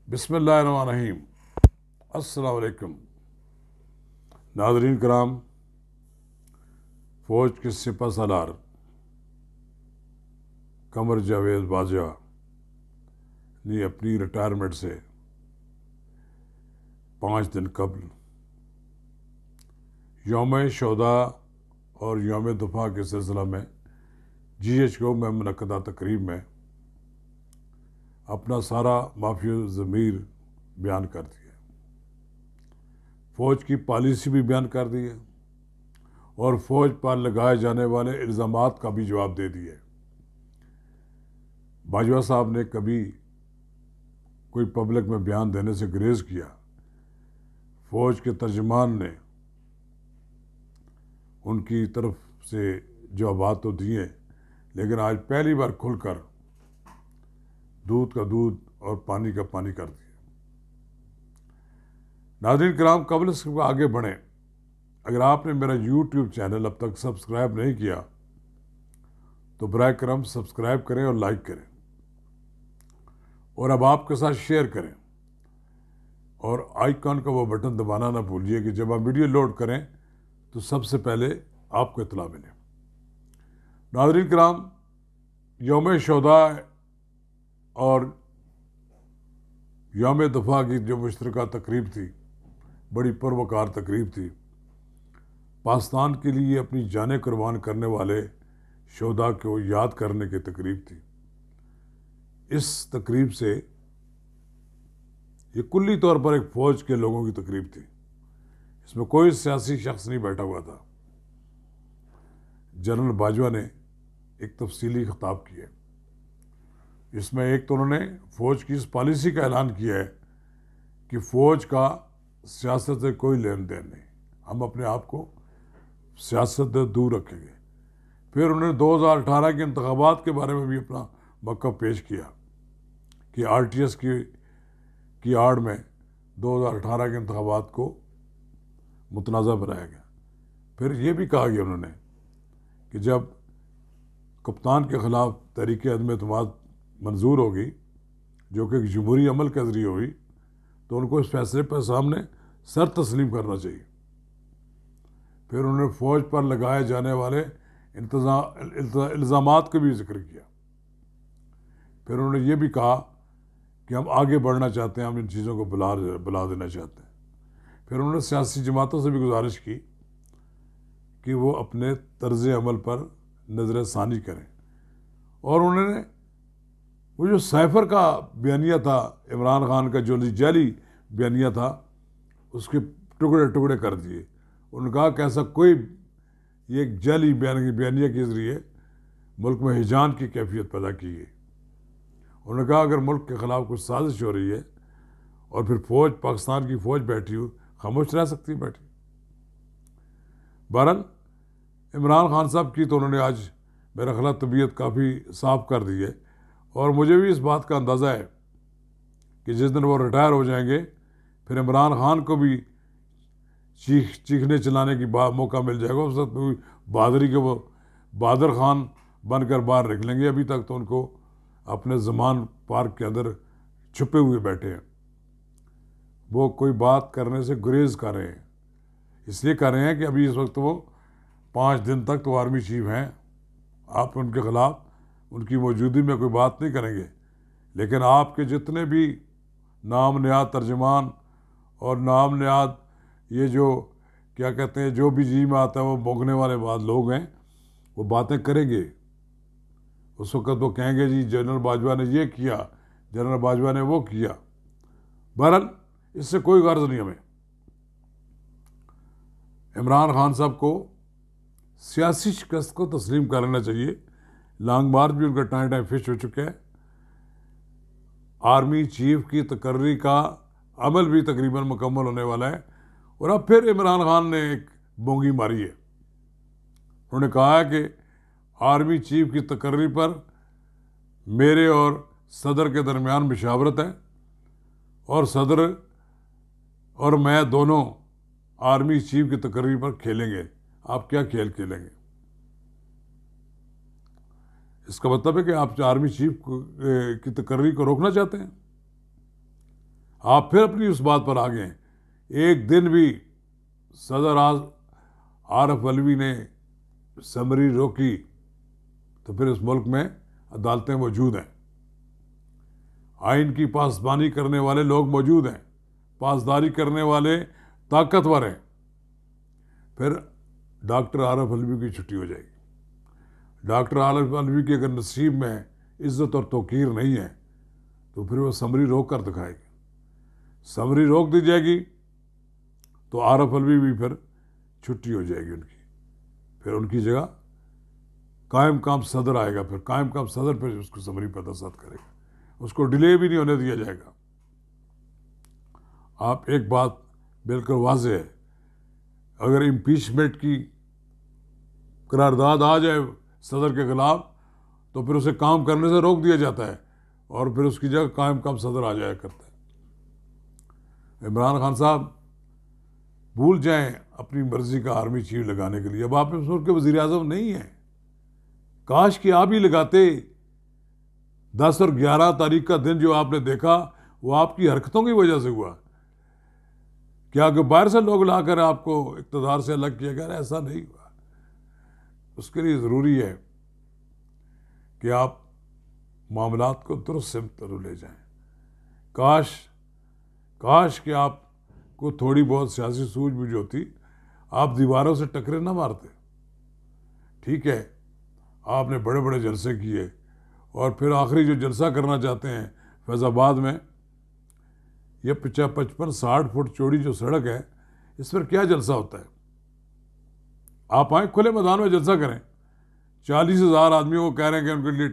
बिस्मिल्लाहिर्रहमानिर्रहीम। अस्सलाम वालेकुम। नाज़रीन कराम, फ़ौज के सिपह सालार कमर जावेद बाजवा ने अपनी रिटायरमेंट से 5 दिन कबल यौम शोदा और यौम दफ़ा के सिलसिला में GHQ में मुनक़दा तकरीब में अपना सारा माफ़ी ज़मीर बयान कर दिया। फ़ौज की पॉलिसी भी बयान कर दी है और फ़ौज पर लगाए जाने वाले इल्ज़ामात का भी जवाब दे दिया। बाजवा साहब ने कभी कोई पब्लिक में बयान देने से गुरेज किया। फ़ौज के तर्जुमान ने उनकी तरफ से जवाबात तो दिए, लेकिन आज पहली बार खुलकर दूध का दूध और पानी का पानी कर दिया। नाज़रीन कराम, कबल से आगे बढ़ें, अगर आपने मेरा YouTube चैनल अब तक सब्सक्राइब नहीं किया तो बराए करम सब्सक्राइब करें और लाइक करें, और अब आपके साथ शेयर करें, और आइकॉन का वो बटन दबाना ना भूलिए कि जब आप वीडियो लोड करें तो सबसे पहले आपको इत्तला मिले। नाज़रीन कराम, यौम शोदा और यौम दफ़ा की जो मुश्तरका तकरीब थी, बड़ी पुरवकार तकरीब थी। पाकिस्तान के लिए अपनी जानें कुर्बान करने वाले शोदा को याद करने की तकरीब थी। इस तकरीब से ये कुल्ली तौर पर एक फ़ौज के लोगों की तकरीब थी। इसमें कोई सियासी शख्स नहीं बैठा हुआ था। जनरल बाजवा ने एक तफसीली खिताब किया। इसमें एक तो उन्होंने फ़ौज की इस पॉलिसी का ऐलान किया है कि फ़ौज का सियासत से कोई लेन देन नहीं, हम अपने आप को सियासत से दूर रखेंगे। फिर उन्होंने 2018 के इंतखाबात के बारे में भी अपना मौक़िफ़ पेश किया कि RTS की आड़ में 2018 के इंतखाबात को मुतनाज़ा बनाया गया। फिर ये भी कहा गया उन्होंने कि जब कप्तान के ख़िलाफ़ तहरीक अदम एतमाद मंजूर होगी, जो कि जमहूरी अमल के ज़रिए हुई, तो उनको इस फैसले पर सामने सर तस्लीम करना चाहिए। फिर उन्होंने फ़ौज पर लगाए जाने वाले इल्ज़ामात का भी जिक्र किया। फिर उन्होंने ये भी कहा कि हम आगे बढ़ना चाहते हैं, हम इन चीज़ों को बुला देना चाहते हैं। फिर उन्होंने सियासी जमातों से भी गुजारिश की कि वो अपने तर्ज़ अमल पर नज़र सानी करें, और उन्होंने वो जो साइफ़र का बयानिया था, इमरान खान का जो जाली बयानिया था, उसके टुकड़े टुकड़े कर दिए। उन्होंने कहा कि ऐसा कोई ये जाली बयानिया के ज़रिए मुल्क में हिजान की कैफियत पैदा की है। उन्होंने कहा अगर मुल्क के ख़िलाफ़ कुछ साजिश हो रही है और फिर फ़ौज, पाकिस्तान की फ़ौज बैठी हो, खामोश रह सकती है बैठी। बहरहाल इमरान खान साहब की तो उन्होंने आज मेरा ख्याल तबीयत काफ़ी साफ कर दी है, और मुझे भी इस बात का अंदाज़ा है कि जिस दिन वो रिटायर हो जाएंगे, फिर इमरान खान को भी चीखने चिल्लाने की मौका मिल जाएगा। उस वक्त बहादुरी के वो बहादुर खान बनकर बाहर निकलेंगे। अभी तक तो उनको अपने ज़मान पार्क के अंदर छुपे हुए बैठे हैं। वो कोई बात करने से गुरेज कर रहे हैं। इसलिए कर रहे हैं कि अभी इस वक्त वो 5 दिन तक तो आर्मी चीफ हैं। आप उनके ख़िलाफ़ उनकी मौजूदगी में कोई बात नहीं करेंगे, लेकिन आपके जितने भी नाम नयाद तर्जमान और नाम नयाद ये जो क्या कहते हैं, जो भी जी में आता है वो भोगने वाले बाद लोग हैं, वो बातें करेंगे। उस वक़्त वो कहेंगे जी जनरल बाजवा ने ये किया, जनरल बाजवा ने वो किया। बहरहाल इससे कोई गर्ज नहीं हमें। इमरान खान साहब को सियासी शिकस्त को तस्लीम कर लेना चाहिए। लॉन्ग मार्च भी उनका टाइम फिश हो चुका है। आर्मी चीफ की तकर्री का अमल भी तकरीबन मुकम्मल होने वाला है, और अब फिर इमरान खान ने एक बोंगी मारी है। उन्होंने कहा है कि आर्मी चीफ की तकर्री पर मेरे और सदर के दरमियान मुशावरत है, और सदर और मैं दोनों आर्मी चीफ की तकर्री पर खेलेंगे। आप क्या खेल खेलेंगे? इसका मतलब है कि आप आर्मी चीफ की तकर्री को रोकना चाहते हैं। आप फिर अपनी उस बात पर आ गए। एक दिन भी सदर आरफ अलवी ने समरी रोकी तो फिर इस मुल्क में अदालतें मौजूद हैं, आइन की पासबानी करने वाले लोग मौजूद हैं, पासदारी करने वाले ताकतवर हैं, फिर डॉक्टर आरफ अलवी की छुट्टी हो जाएगी। डॉक्टर आरफ अलवी के अगर नसीब में इज्जत और तौकीर नहीं है तो फिर वो समरी रोक कर दिखाएगी। समरी रोक दी जाएगी तो आरफ अलवी भी फिर छुट्टी हो जाएगी उनकी, फिर उनकी जगह कायम काम सदर आएगा, फिर कायम काम सदर पर उसको समरी पर दस्तखत करेगा, उसको डिले भी नहीं होने दिया जाएगा। आप एक बात बिल्कुल वाज़ेह है, अगर इम्पीचमेंट की करारदाद आ जाए सदर के खिलाफ तो फिर उसे काम करने से रोक दिया जाता है और फिर उसकी जगह कायम काम सदर आ जाया करता है। इमरान खान साहब भूल जाएं अपनी मर्जी का आर्मी चीफ लगाने के लिए, अब आप इस मुल्क के वज़ीर आज़म नहीं हैं। काश कि आप ही लगाते। 10 और 11 तारीख का दिन जो आपने देखा वो आपकी हरकतों की वजह से हुआ। क्या कि बाहर से लोग लाकर आपको इक़्तिदार से अलग किया गया? ऐसा नहीं हुआ। उसके लिए ज़रूरी है कि आप मामलात को दुरुस्त सिमत पर ले जाएं। काश कि आपको थोड़ी बहुत सियासी सूझबूझ होती, आप दीवारों से टकरे ना मारते। ठीक है, आपने बड़े बड़े जलसे किए और फिर आखिरी जो जलसा करना चाहते हैं फैज़ाबाद में, ये 55-60 फुट चौड़ी जो सड़क है, इस पर क्या जलसा होता है? आप आए खुले मैदान में जलसा करें। 40,000 आदमियों को कह रहे हैं कि उनके लिए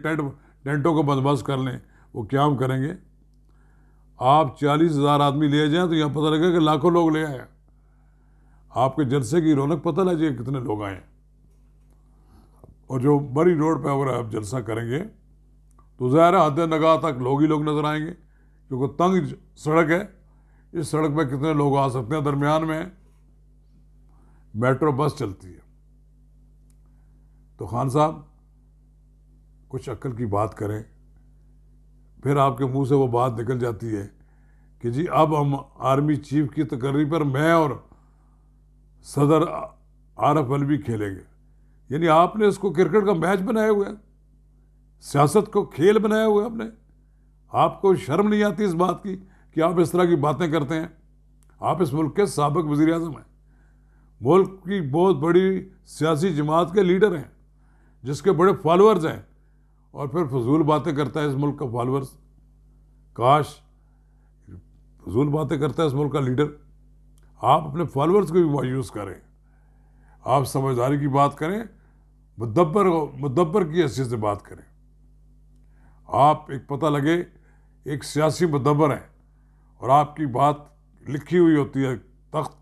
टेंटों को बंदोबस्त कर लें, वो क्या हम करेंगे? आप 40,000 आदमी ले जाएं तो यहाँ पता लगेगा कि लाखों लोग ले आए। आपके जलसे की रौनक पता लगे कितने लोग आए। और जो बड़ी रोड पर अगर आप जलसा करेंगे तो ज़ाहिर है हद नगाह तक लोग ही लोग नज़र आएंगे, क्योंकि तंग सड़क है। इस सड़क पर कितने लोग आ सकते हैं? दरमियान में मेट्रो बस चलती है। तो खान साहब कुछ अक्ल की बात करें। फिर आपके मुंह से वो बात निकल जाती है कि जी अब हम आर्मी चीफ की तकर्री पर मैं और सदर आरफ अलवी खेलेंगे। यानी आपने इसको क्रिकेट का मैच बनाया हुआ है, सियासत को खेल बनाया हुआ है आपने। आपको शर्म नहीं आती इस बात की कि आप इस तरह की बातें करते हैं? आप इस मुल्क के साबिक वज़ीर आज़म हैं, मुल्क की बहुत बड़ी सियासी जमात के लीडर हैं, जिसके बड़े फॉलोअर्स हैं, और फिर फजूल बातें करता है इस मुल्क का फॉलोअर्स। काश फजूल बातें करता है इस मुल्क का लीडर। आप अपने फॉलोअर्स को भी मायूस करें, आप समझदारी की बात करें, मुदब्बर की हैसियत से बात करें। आप एक पता लगे एक सियासी मुदब्बर हैं और आपकी बात लिखी हुई होती है, तख्त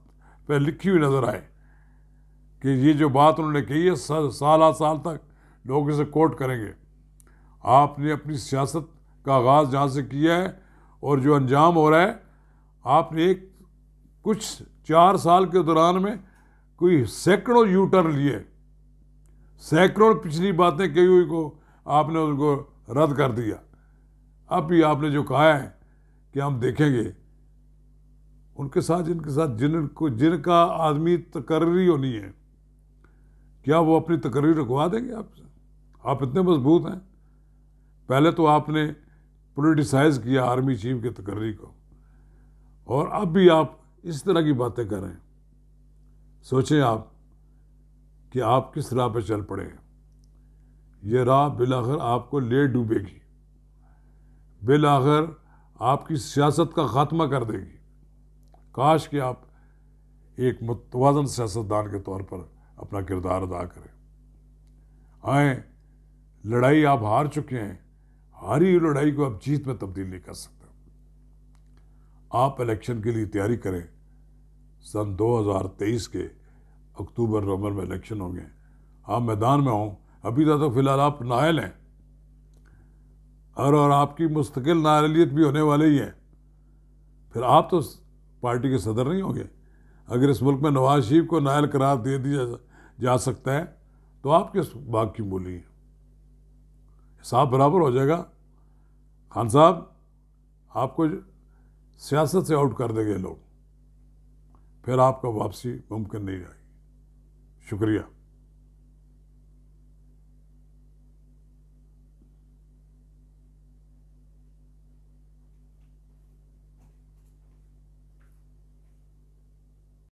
पे लिखी हुई नज़र आए कि ये जो बात उन्होंने कही है साल तक लोग इसे कोट करेंगे। आपने अपनी सियासत का आगाज़ जहाँ से किया है और जो अंजाम हो रहा है, आपने एक कुछ 4 साल के दौरान में कोई सैकड़ों यू टर्न लिए, सैकड़ों पिछली बातें कही हुई को आपने उनको रद्द कर दिया। अब भी आपने जो कहा है कि हम देखेंगे, उनके साथ जिनका आदमी तकर्री होनी है, क्या वो अपनी तकर्री रखवा देंगे आपसे? आप इतने मजबूत हैं। पहले तो आपने पोलिटिसाइज किया आर्मी चीफ के तकर्री को, और अब भी आप इस तरह की बातें कर रहे हैं। सोचें आप कि आप किस राह पर चल पड़े हैं। ये राह बिलाखिर आपको ले डूबेगी, बिलाखिर आपकी सियासत का खात्मा कर देगी। काश कि आप एक मुतवाज़न सियासतदान के तौर पर अपना किरदार अदा करें। आए, लड़ाई आप हार चुके हैं, हारी हुई लड़ाई को आप जीत में तब्दील नहीं कर सकते। आप इलेक्शन के लिए तैयारी करें। सन 2023 के अक्टूबर नवंबर में इलेक्शन होंगे। आप मैदान में हों। अभी तक तो फिलहाल आप नाअहल हैं, और आपकी मुस्तकिल नाअहलियत भी होने वाली ही है। फिर आप तो पार्टी के सदर नहीं होंगे। अगर इस मुल्क में नवाज शरीफ को नाअहल करार दे दिया जा सकता है तो आप किस बात की बोली है? हिसाब बराबर हो जाएगा। खान साहब, आपको सियासत से आउट कर देंगे लोग, फिर आपका वापसी मुमकिन नहीं रहेगी। शुक्रिया।